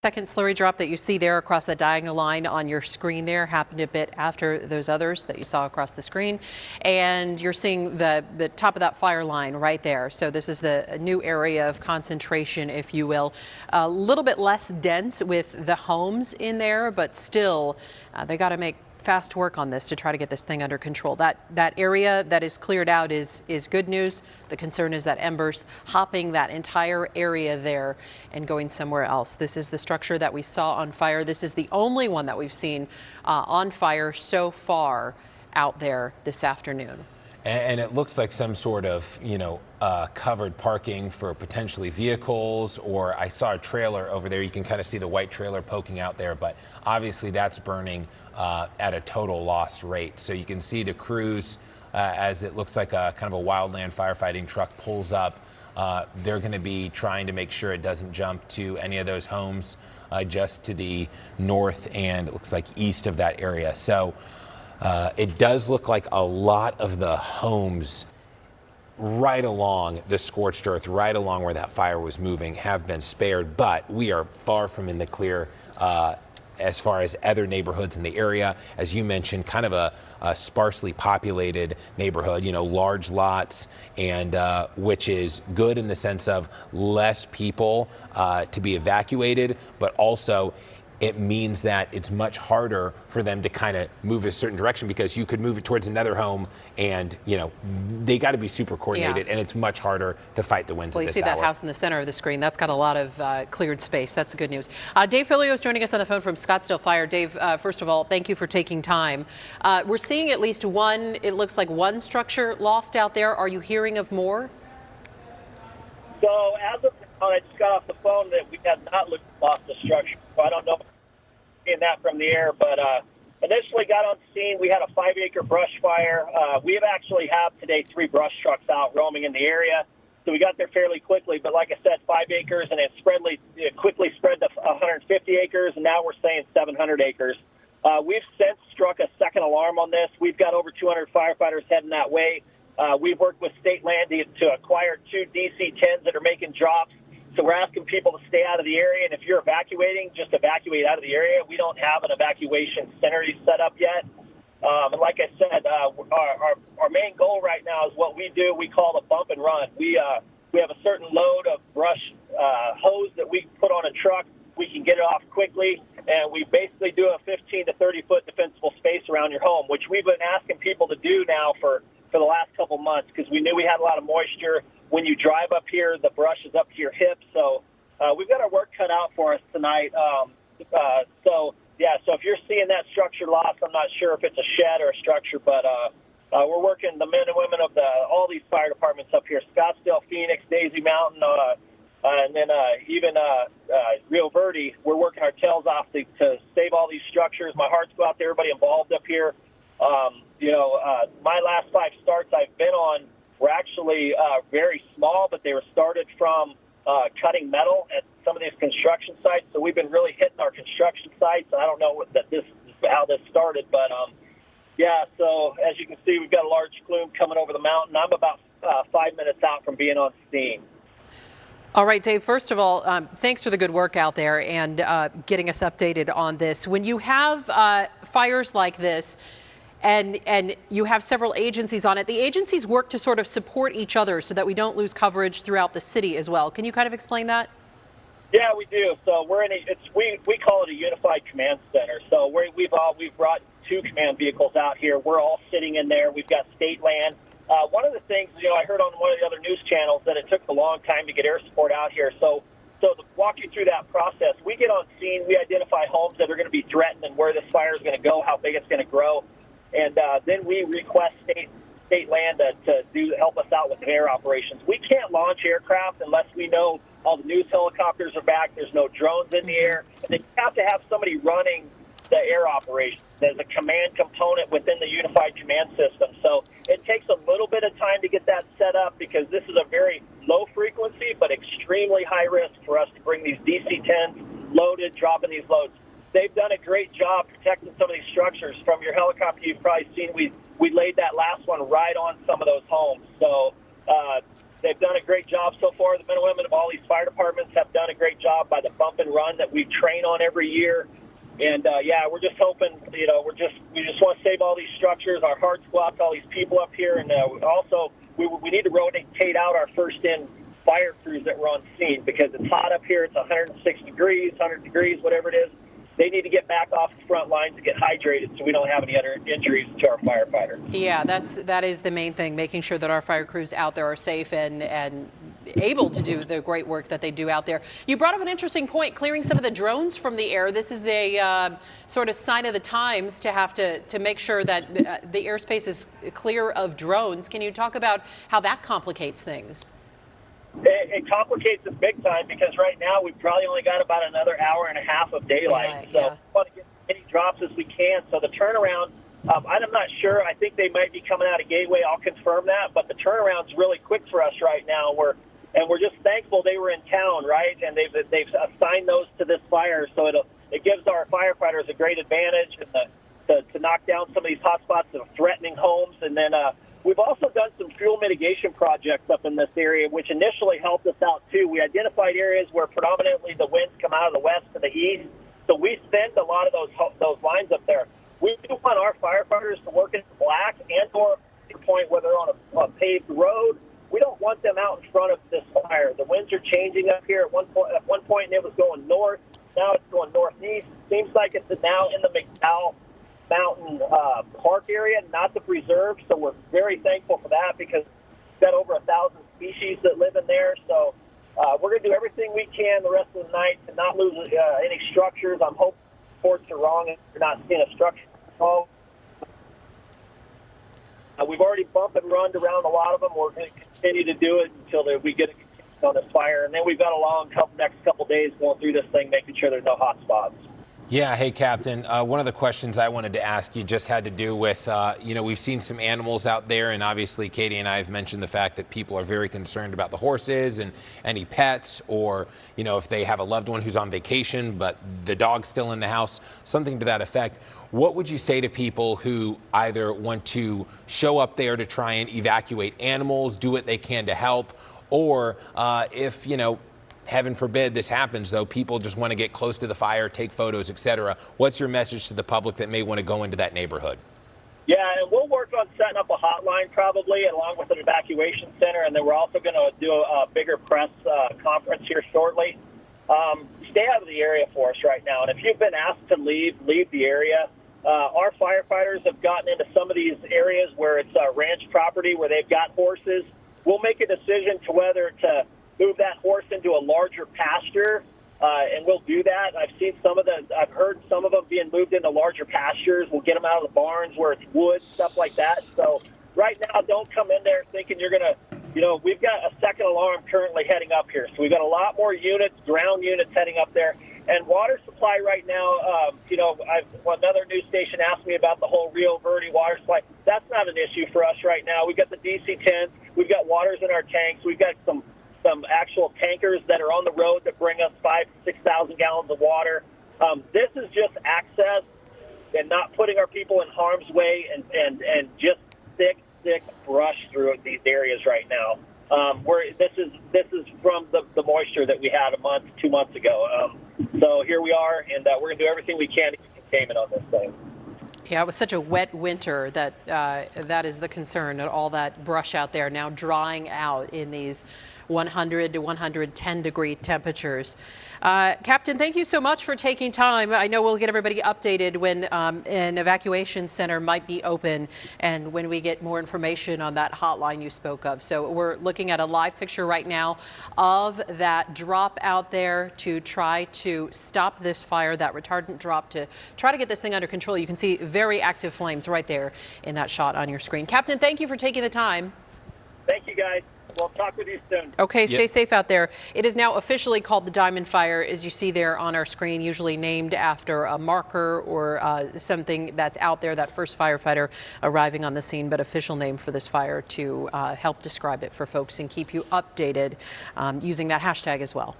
Second slurry drop that you see there across the diagonal line on your screen there happened a bit after those others that you saw across the screen. And you're seeing the top of that fire line right there. So this is the new area of concentration, if you will. A little bit less dense with the homes in there, but still they got to make fast work on this to try to get this thing under control. That area that is cleared out is good news. The concern is that embers hopping that entire area there and going somewhere else. This is the structure that we saw on fire. This is the only one that we've seen on fire so far out there this afternoon. And it looks like some sort of, covered parking for potentially vehicles, or I saw a trailer over there. You can kind of see the white trailer poking out there, but obviously that's burning at a total loss rate. So you can see the crews as it looks like a kind of a wildland firefighting truck pulls up. They're going to be trying to make sure it doesn't jump to any of those homes just to the north and it looks like east of that area. So it does look like a lot of the homes right along the scorched earth, right along where that fire was moving, have been spared, but we are far from in the clear as far as other neighborhoods in the area. As you mentioned, kind of a sparsely populated neighborhood, large lots, and which is good in the sense of less people to be evacuated, but also it means that it's much harder for them to kind of move a certain direction because you could move it towards another home and, they got to be super coordinated and it's much harder to fight the winds at this hour. Well, you see that house in the center of the screen. That's got a lot of cleared space. That's the good news. Dave Filio is joining us on the phone from Scottsdale Fire. Dave, first of all, thank you for taking time. We're seeing at least one, it looks like one structure lost out there. Are you hearing of more? So as of now, I just got off the phone that we have not lost the structure. So I don't know if I'm seeing that from the air, but initially got on scene. We had a 5-acre brush fire. We have actually have today 3 brush trucks out roaming in the area. So we got there fairly quickly. But like I said, 5 acres, and it quickly spread to 150 acres, and now we're saying 700 acres. We've since struck a second alarm on this. We've got over 200 firefighters heading that way. We've worked with state land to acquire 2 DC-10s that are making drops. So we're asking people to stay out of the area. And if you're evacuating, just evacuate out of the area. We don't have an evacuation center set up yet. And like I said, our main goal right now is what we do. We call the bump and run. We have a certain load of brush hose that we put on a truck. We can get it off quickly. And we basically do a 15 to 30-foot defensible space around your home, which we've been asking people to do now for the last couple months because we knew we had a lot of moisture. When you drive up here, the brush is up to your hips. So we've got our work cut out for us tonight. So if you're seeing that structure loss, I'm not sure if it's a shed or a structure, but we're working the men and women of all these fire departments up here, Scottsdale, Phoenix, Daisy Mountain, and then even Rio Verde. We're working our tails off to save all these structures. My hearts go out to everybody involved up here. My last 5 starts I've been on were actually very small, but they were started from cutting metal at some of these construction sites. So we've been really hitting our construction sites. I don't know how this started, but so as you can see, we've got a large plume coming over the mountain. I'm about 5 minutes out from being on scene. All right, Dave, first of all, thanks for the good work out there and getting us updated on this. When you have fires like this, and you have several agencies on it, the agencies work to sort of support each other so that we don't lose coverage throughout the city as well. Can you kind of explain that? Yeah, we do. So we're we call it a unified command center. So we've brought 2 command vehicles out here. We're all sitting in there. We've got state land. One of the things, I heard on one of the other news channels that it took a long time to get air support out here. So to walk you through that process, we get on scene, we identify homes that are going to be threatened and where this fire is going to go, how big it's going to grow. And then we request state land to help us out with air operations. We can't launch aircraft unless we know all the news helicopters are back. There's no drones in the air. And then you have to have somebody running the air operations. There's a command component within the unified command system. So it takes a little bit of time to get that set up because this is a very low frequency but extremely high risk for us to bring these DC-10s loaded, dropping these loads. They've done a great job protecting some of these structures. From your helicopter, you've probably seen we laid that last one right on some of those homes. So They've done a great job so far. The men and women of all these fire departments have done a great job by the bump and run that we train on every year. And yeah, we're just hoping, we just want to save all these structures. Our hearts go out to all these people up here, and also we need to rotate out our first in fire crews that were on scene because it's hot up here. It's 106 degrees, 100 degrees, whatever it is. They need to get back off the front lines to get hydrated so we don't have any other injuries to our firefighters. Yeah, that is the main thing, making sure that our fire crews out there are safe and able to do the great work that they do out there. You brought up an interesting point, clearing some of the drones from the air. This is a sort of sign of the times to have to make sure that the airspace is clear of drones. Can you talk about how that complicates things? It complicates it big time because right now we've probably only got about another hour and a half of daylight. So we want to get as many drops as we can. So the turnaround, I'm not sure. I think they might be coming out of Gateway. I'll confirm that. But the turnaround's really quick for us right now. We're just thankful they were in town, right? And they've assigned those to this fire. So it gives our firefighters a great advantage to knock down some of these hot spots that are threatening homes. And then we've also done some fuel mitigation projects up in this area, which initially helped us out, too. We identified areas where predominantly the winds come out of the west to the east, so we send a lot of those lines up there. We do want our firefighters to work in black and/or point where they're on a paved road. We don't want them out in front of this fire. The winds are changing up here. At one point, it was going north. Now it's going northeast. Seems like it's now in the McDowell Mountain Park area, not the preserve. So we're very thankful for that because we've got over 1,000 species that live in there. So we're going to do everything we can the rest of the night to not lose any structures. I'm hoping reports are wrong and we're not seeing a structure. We've already bumped and run around a lot of them. We're going to continue to do it until we get a on this fire. And then we've got a long next couple days going through this thing, making sure there's no hot spots. Yeah. Hey, Captain, one of the questions I wanted to ask you just had to do with, we've seen some animals out there, and obviously Katie and I have mentioned the fact that people are very concerned about the horses and any pets, or, if they have a loved one who's on vacation, but the dog's still in the house, something to that effect. What would you say to people who either want to show up there to try and evacuate animals, do what they can to help, or if, heaven forbid this happens, though, people just want to get close to the fire, take photos, etc. What's your message to the public that may want to go into that neighborhood? Yeah, and we'll work on setting up a hotline probably along with an evacuation center, and then we're also going to do a bigger press conference here shortly. Stay out of the area for us right now, and if you've been asked to leave the area. Our firefighters have gotten into some of these areas where it's ranch property where they've got horses. We'll make a decision to whether to move that horse into a larger pasture, and we'll do that. I've heard some of them being moved into larger pastures. We'll get them out of the barns where it's wood, stuff like that. So right now, don't come in there thinking you're going to, we've got a second alarm currently heading up here. So we've got a lot more units, ground units heading up there. And water supply right now, another news station asked me about the whole Verde water supply. That's not an issue for us right now. We've got the DC-10s. We've got waters in our tanks. We've got some actual tankers that are on the road that bring us 5,000 to 6,000 gallons of water. This is just access and not putting our people in harm's way and just thick brush through these areas right now. This is from the moisture that we had 2 months ago. So here we are, and we're going to do everything we can to get containment on this thing. Yeah, it was such a wet winter that that is the concern. All that brush out there now drying out in these 100 to 110 degree temperatures. Captain, thank you so much for taking time. I know we'll get everybody updated when an evacuation center might be open and when we get more information on that hotline you spoke of. So we're looking at a live picture right now of that drop out there to try to stop this fire, that retardant drop to try to get this thing under control. You can see very active flames right there in that shot on your screen. Captain, thank you for taking the time. Thank you, guys. We'll talk with you soon. Okay, stay safe out there. It is now officially called the Diamond Fire, as you see there on our screen, usually named after a marker or something that's out there, that first firefighter arriving on the scene, but official name for this fire to help describe it for folks and keep you updated using that hashtag as well.